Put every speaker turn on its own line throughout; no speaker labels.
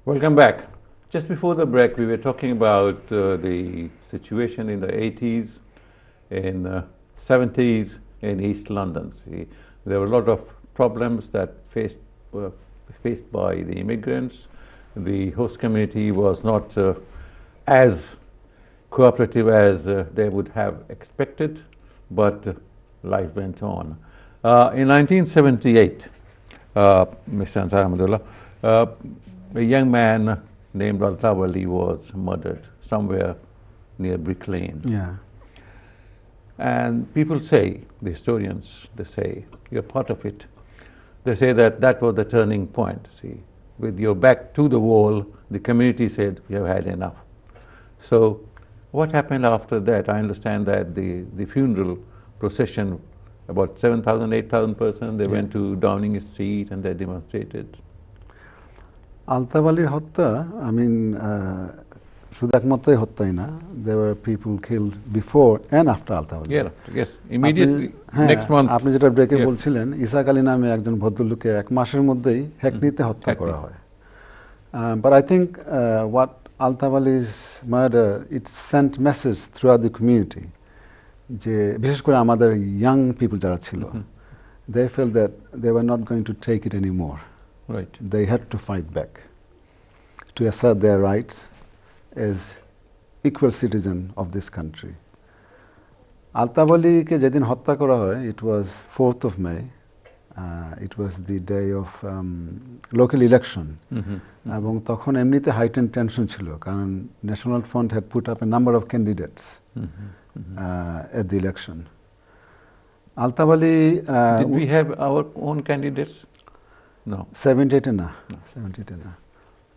Welcome back. Just before the break, we were talking about the situation in the 80s, in 70s in East London. See, there were a lot of problems that were faced by the immigrants. The host community was not as cooperative as they would have expected, but life went on. In 1978, Mr. Ansar Ahmedullah, a young man named Al-Tawali was murdered somewhere near Brick Lane.
Yeah.
And people say, the historians, they say, you're part of it. They say that that was the turning point. See, with your back to the wall, the community said, we have had enough. So what happened after that? I understand that the funeral procession, about 7,000, 8,000 persons, they went to Downing Street and they demonstrated.
Al-Tawali's hotta, I mean, শুধু একমাত্রই হত্যাই না, there were people killed before and after Al-Tawali.
Yeah, yes, immediately, next month.
আপনি যেটা ব্রেকে বলছিলেন, ইসাক আলী নামে একজন ভদ্রলোককে এক মাসের মধ্যেই হ্যাকনিতে হত্যা করা হয়। But I think what Al-Tawali's murder, it sent message throughout the community, যে বিশেষ করে আমাদের young people যারা ছিল, they felt that they were not going to take it anymore.
Right.
They had to fight back to assert their rights as equal citizen of this country. Al-Tawaliকে যেদিন হত্যা করা হয়, it was 4th of May. It was the day of local election. এবং তখন এমনিতে heightened tension ছিল, কারণ National Front had put up a number of candidates at the election. Al-Tawali
did we have our own candidates? No.
78 না, 78 না।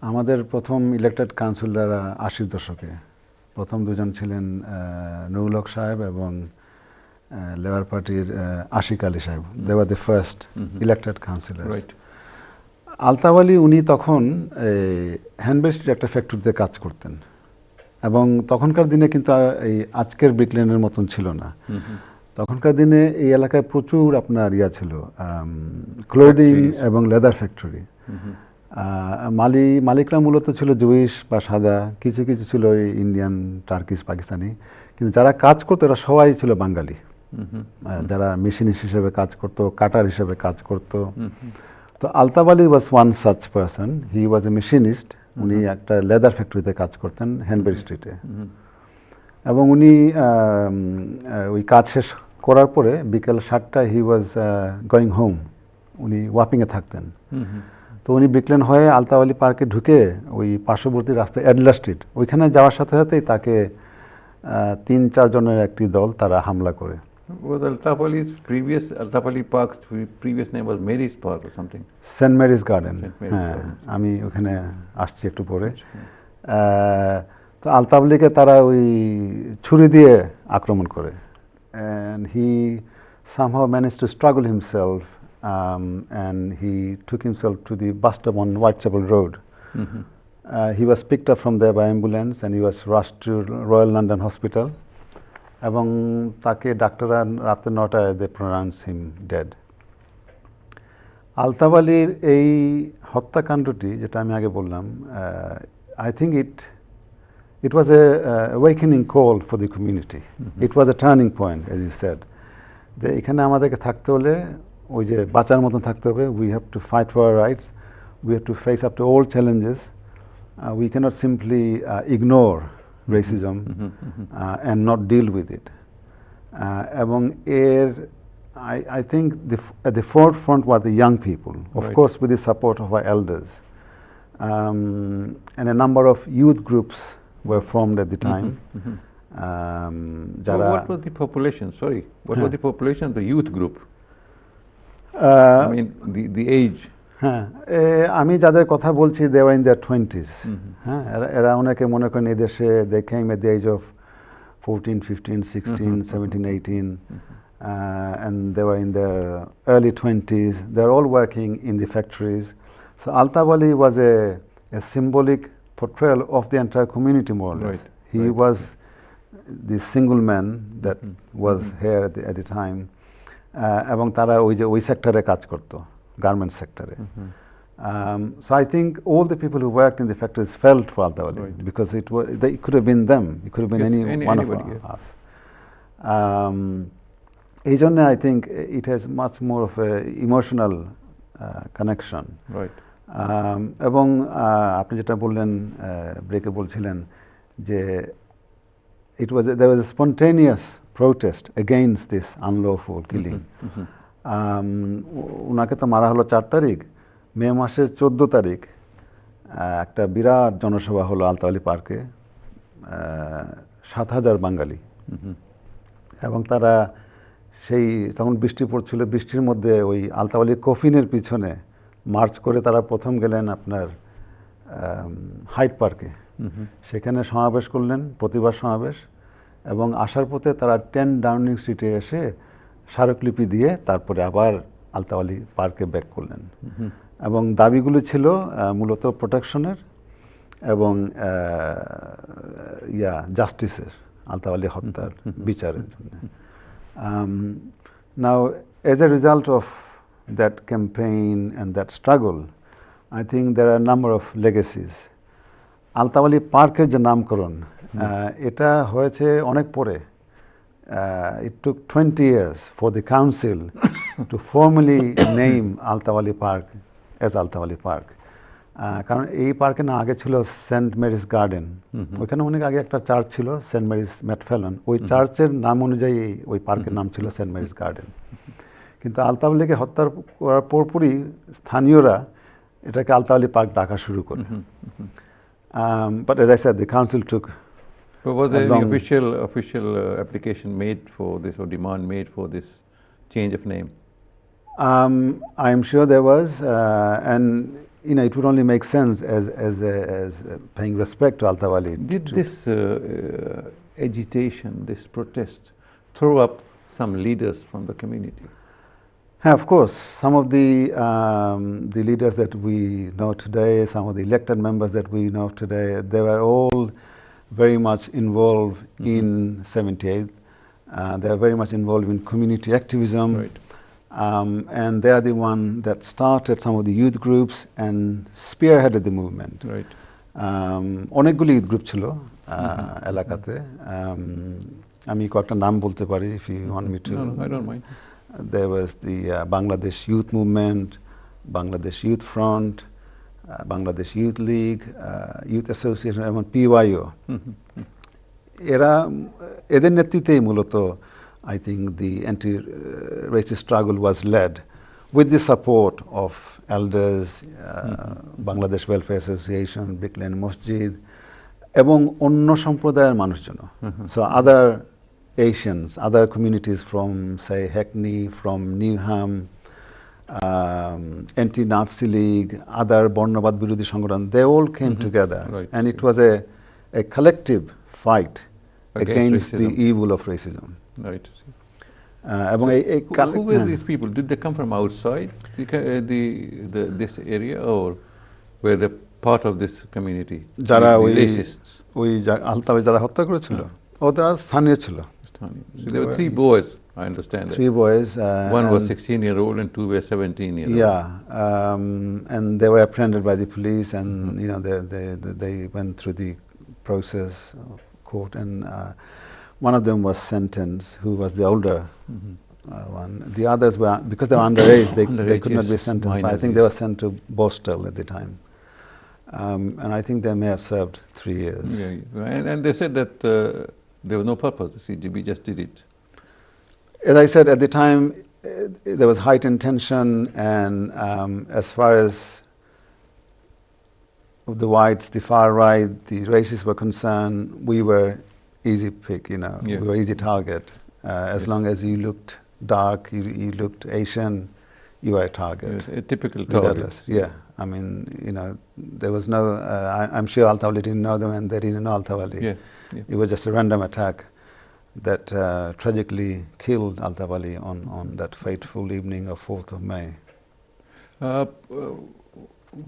আমাদের প্রথম elected কাউন্সিলররা 80 দশকে, প্রথম দুজন ছিলেন নুরুল হক সাহেব এবং লেবার পার্টির আশিক আলী সাহেব। They were the first elected councillor. আল-তাওয়ালি উনি তখন হ্যান্ডবেল স্ট্রিট একটা ফ্যাক্টরিতে কাজ করতেন, এবং তখনকার দিনে কিন্তু এই আজকের ব্রিক লেনের মতন ছিল না। তখনকার দিনে এই এলাকায় প্রচুর আপনার ছিল ক্লোদিং এবং লেদার ফ্যাক্টরি। মালিকরা মূলত ছিল জুইশ বা সাদা, কিছু কিছু ছিল ইন্ডিয়ান, টার্কিশ, পাকিস্তানি, কিন্তু যারা কাজ করতো এরা সবাই ছিল বাঙালি, যারা মেশিনিস্ট হিসেবে কাজ করতো, কাটার হিসেবে কাজ করতো। তো আল-তাওয়ালি was one such person. He was a machinist. উনি একটা লেদার ফ্যাক্টরিতে কাজ করতেন হ্যান্ডবেল স্ট্রিটে, এবং উনি ওই কাজ শেষ করার পরে বিকেল 7টায় হি ওয়াজ গোয়িং হোম। উনি ওয়াপিংয়ে থাকতেন। তো উনি ব্রিকলেন হয়ে আল-তাওয়ালি পার্কে ঢুকে ওই পার্শ্ববর্তী রাস্তায় অ্যাডলার স্ট্রিট, ওইখানে যাওয়ার সাথে সাথেই তাকে 3-4 জনের একটি দল তারা হামলা করে।
Was Al-Tawali's Al-Tawali Park's previous name was Mary's Park or something?
Saint Mary's garden. হ্যাঁ, আমি ওখানে আসছি একটু পরে। তো আল-তাওয়ালিকে তারা ওই ছুরি দিয়ে আক্রমণ করে, and he somehow managed to struggle himself, and he took himself to the bus stop on Whitechapel Road. He was picked up from there by ambulance and he was rushed to Royal London Hospital, এবং তাকে ডাক্তাররা রাতে 9টায় they pronounced him dead. আল-তাওয়ালির এই হত্যাকাণ্ডটি, যেটা আমি আগে বললাম, I think it was a awakening call for the community. It was a turning point, as you said. যে এখানে আমাদেরকে থাকতে হলে, ওই যে বাঁচার মতন থাকতে হবে, we have to fight for our rights, we have to face up to all challenges, we cannot simply ignore racism and not deal with it. এবং I think at the forefront were the young people, of course with the support of our elders, and a number of youth groups were formed at the time.
What was the population? Sorry, what was the population of the youth group? I mean, the age.
হ্যাঁ, আমি যাদের কথা বলছি, they were in their 20s. হ্যাঁ, এরা অনেকে মনে করেন এই দেশে they came at the age of 14, 15, 16, 17, 18, and they were in their early 20s. They're all working in the factories. So Al-Tawali was a symbolic portrayal of the entire community, more or less. He was the single man that was here at the time, এবং তারা ওই যে ওই সেক্টরে কাজ করতো, garments সেক্টরে। So I think all the people who worked in the factories felt for Altawali,
Right.
because it could have been them, it could have been
Yes,
any one of
anybody, yeah.
us. এই জন্যে I think it has much more of a emotional connection.
Right.
এবং আপনি যেটা বললেন, ব্রেকে বলছিলেন যে there was a spontaneous protest against this unlawful killing. উনাকে তো মারা হলো 4 তারিখ, মে মাসের 14 তারিখ একটা বিরাট জনসভা হলো আলতাওয়ালি পার্কে, 7,000 বাঙালি। এবং তারা সেই তখন বৃষ্টি পড়ছিল, বৃষ্টির মধ্যে ওই আলতাওয়ালি কফিনের পিছনে মার্চ করে তারা প্রথম গেলেন আপনার হাইড পার্কে, সেখানে সমাবেশ করলেন, প্রতিবাদ সমাবেশ। এবং আসার পথে তারা 10 ডাউনিং স্ট্রিটে এসে স্মারকলিপি দিয়ে তারপরে আবার আলতাওয়ালি পার্কে ব্যাক করলেন। এবং দাবিগুলো ছিল মূলত প্রোটেকশনের এবং জাস্টিসের, আলতাওয়ালি হত্যার বিচারের জন্য। Now, as a result of that campaign and that struggle, I think there are a number of legacies. আলতাওয়ালি পার্কের যে নামকরণ, এটা হয়েছে অনেক পরে। It took 20 years for the council to formally name Altawali Park as Altawali Park. কারণ এই পার্কে না আগে ছিল সেন্ট মেরিস গার্ডেন, ওইখানে অনেক আগে একটা চার্চ ছিল সেন্ট মেরিস ম্যাটফেলন, ওই চার্চের নাম অনুযায়ী ওই পার্কের নাম ছিল সেন্ট মেরিস গার্ডেন। কিন্তু আলতাওয়ালিকে হত্যা করার পরপরই স্থানীয়রা এটাকে আলতাওয়ালি পার্ক ডাকা শুরু করে। But as I said, the council took.
But was there any official application made for this, or demand made for this change of name?
I'm sure there was, and it would only make sense as paying respect to Altawali.
Did this agitation, this protest, throw up some leaders from the community?
Of course, some of the leaders that we know today, some of the elected members that we know today, they were all very much involved in 78. They are very much involved in community activism.
Right.
And they are the one that started some of the youth groups and spearheaded the movement.
Right.
অনেকগুলি youth group ছিল এলাকাতে। আমি কয়েকটা নাম বলতে পারি, if you want me to.
No, I don't mind.
There was the Bangladesh Youth Movement, Bangladesh Youth Front, Bangladesh Youth League, Youth Association, এবং PYO. এদের নেতৃত্বেই মূলত I think the anti-racist struggle was led with the support of elders, Bangladesh Welfare Association, Brick Lane Masjid, এবং অন্য সম্প্রদায়ের মানুষজন। So other Asians, other communities from, say, Hackney, from Newham, Anti-Nazi League, other বর্ণবাদ বিরোধী সংগঠন, they all came together.
Right.
And it was a collective fight against the
racism.
evil of racism.
Right.
এবং
Who were these people? Did they come from outside this area, or were they part of this community?
যারা
the
ওই
racists?
আলতাওয়ালি যারা হত্যা করেছিল, ওরা স্থানীয় ছিল।
So there were 3 boys, I understand.
3 boys.
One was 16-year-old and 2 were 17-year-old.
Yeah, and they were apprehended by the police, and they went through the process of court, and one of them was sentenced, who was the older one. The others were, because they were underage, they could not be sentenced. But I think they were sent to Bostel at the time. And I think they may have served 3 years.
Yeah. And they said that there was no purpose. The CGB just did it.
As I said, at the time, there was heightened tension, and as far as the whites, the far right, the racists were concerned, we were easy pick, we were easy target. As long as you looked dark, you looked Asian, you were a target.
Yes, a typical target.
Yeah, I mean, there was no, I'm sure Altawali didn't know them and they didn't know Altawali.
Yeah.
It was just a random attack that tragically killed Altawali on that fateful evening of 4th of May.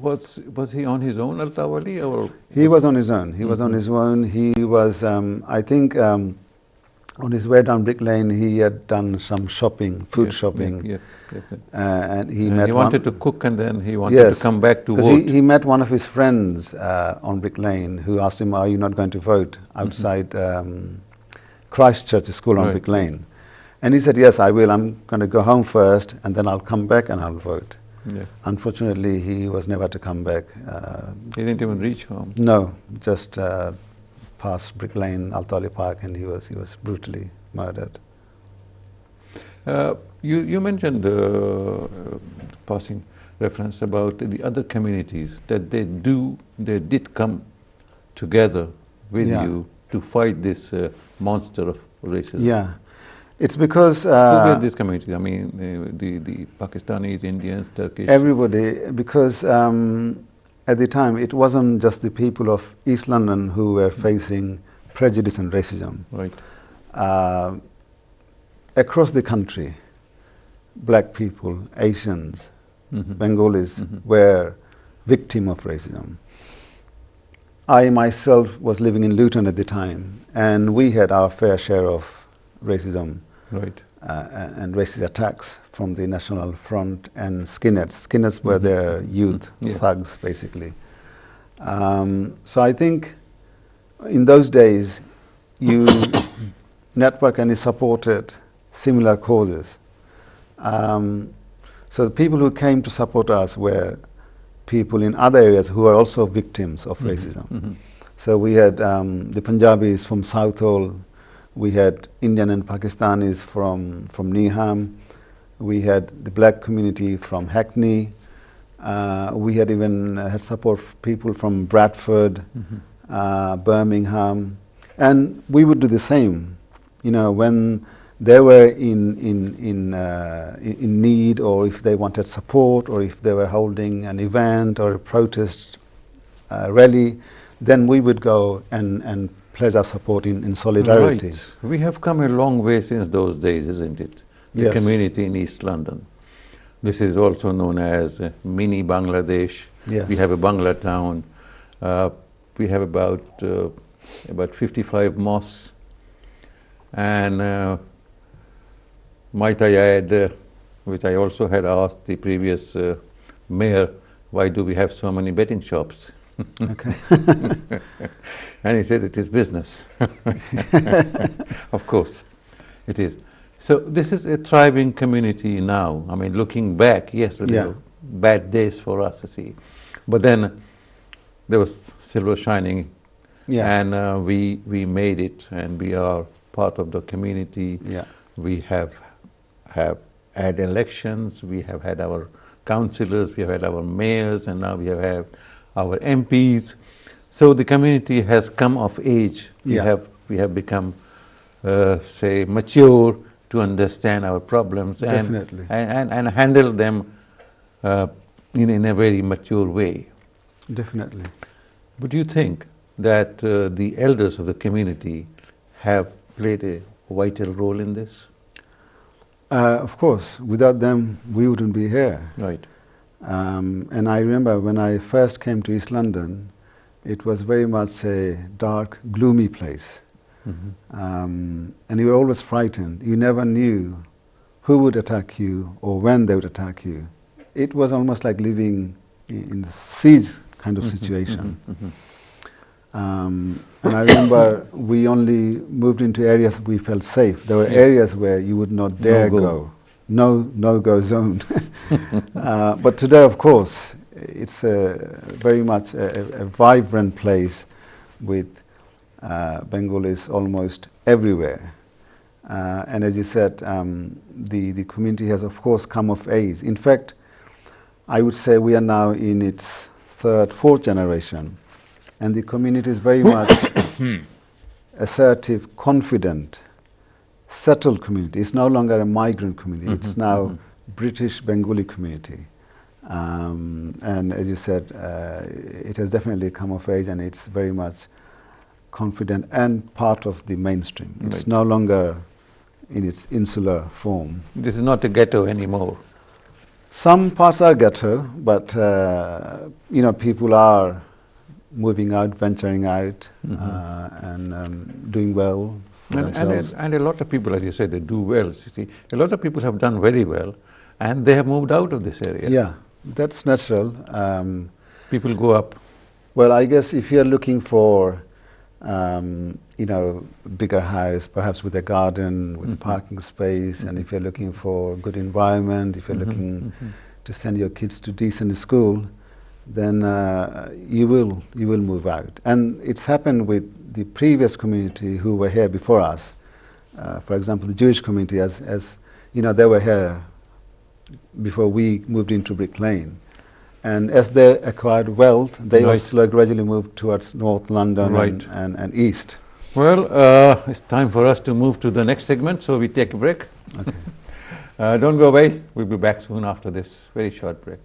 Was he on his own, Altawali, or?
He was on his own. He was on his own. He was, I think, On his way down Brick Lane, he had done some shopping, food shopping,
Yes.
and he
And
met
he wanted to cook, and then he wanted to come back to vote.
He met one of his friends on Brick Lane who asked him, "Are you not going to vote outside Christchurch School on Brick Lane?" And he said, "Yes, I will. I'm going to go home first, and then I'll come back and I'll vote."
Yeah.
Unfortunately, he was never to come back.
He didn't even reach home.
No, just past Brick Lane, Altali Park, and he was brutally murdered.
You mentioned passing reference about the other communities that they did come together with you to fight this monster of racism.
Yeah, it's because
who were these communities? I mean, the Pakistanis, Indians, Turkish.
Everybody, because at the time it wasn't just the people of East London who were facing prejudice and racism.
Right.
Across the country, black people, Asians, Bengalis were victim of racism. I myself was living in Luton at the time, and we had our fair share of racism,
right,
and racist attacks from the National Front and skinheads. Skinheads were their youth thugs, basically. So I think in those days, you network and you supported similar causes. So the people who came to support us were people in other areas who are also victims of racism. So we had the Punjabis from Southall, we had Indian and Pakistanis from Neeham, we had the black community from Hackney, we had even had support people from Bradford, Birmingham, and we would do the same. You know, when they were in need, or if they wanted support, or if they were holding an event or a protest rally, then we would go and pledge our support in solidarity.
Right. We have come a long way since those days, isn't it? The community in East London. This is also known as mini Bangladesh.
Yes.
We have a Bangla town. We have about 55 mosques. And might I add, which I also had asked the previous mayor, why do we have so many betting shops?
Okay.
And he said it is business. Of course, it is. So this is a thriving community now. I mean, looking back, yes, there were bad days for us, you see. But then there was silver shining, and we made it, and we are part of the community. We have had elections, we have had our councillors, we have had our mayors, and now we have our MPs. So the community has come of age. We have become, say, mature to understand our problems and handle them in a very mature way.
Definitely.
But do you think that the elders of the community have played a vital role in this?
Of course, without them we wouldn't be here.
Right.
And I remember when I first came to East London, it was very much a dark, gloomy place. And you were always frightened. You never knew who would attack you or when they would attack you. It was almost like living in a siege kind of situation. And I remember we only moved into areas we felt safe. There were areas where you would not dare go. No-go zone. But today, of course, it's very much a vibrant place with Bengalis almost everywhere. And as you said, the community has, of course, come of age. In fact, I would say we are now in its third, fourth generation. And the community is very much assertive, confident, settled community. It's no longer a migrant community. It's now British Bengali community. And as you said, it has definitely come of age, and it's very much confident and part of the mainstream. It's no longer in its insular form.
This is not a ghetto anymore.
Some parts are ghetto, but you know, people are moving out, venturing out, and doing well for themselves.
And a lot of people, as you said, they do well. You see, a lot of people have done very well, and they have moved out of this area.
Yeah, that's natural.
People go up.
Well, I guess if you're looking for, bigger house, perhaps with a garden, with a parking space, and if you're looking for good environment, if you're looking to send your kids to decent school, then you will move out. And it's happened with the previous community who were here before us. For example, the Jewish community, as they were here before we moved into Brick Lane. And as they acquired wealth, they also gradually moved towards North London and East.
Well, it's time for us to move to the next segment, so we take a break.
Okay.
Don't go away. We'll be back soon after this very short break.